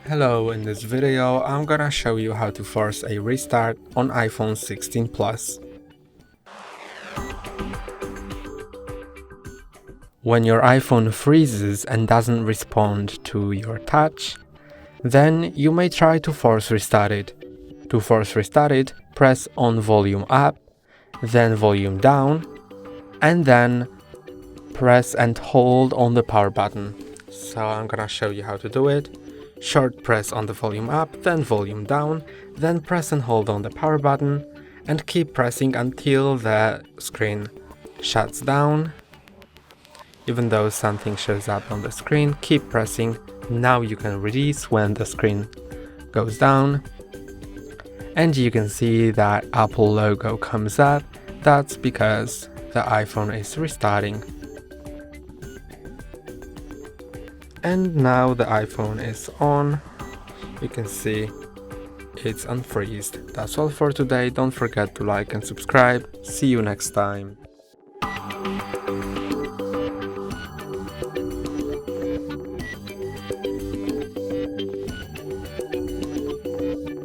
Hello, in this video I'm gonna show you how to force a restart on iPhone 16 Plus. When your iPhone freezes and doesn't respond to your touch, then you may try to force restart it. To force restart it, press on volume up, then volume down, and then press and hold on the power button. So I'm gonna show you how to do it. Short press on the volume up, then volume down, then press and hold on the power button, and keep pressing until the screen shuts down. Even though something shows up on the screen, keep pressing. Now you can release when the screen goes down. And you can see that Apple logo comes up. That's because the iPhone is restarting. And now the iPhone is on. You can see it's unfreezed. That's all for today. Don't forget to like and subscribe. See you next time.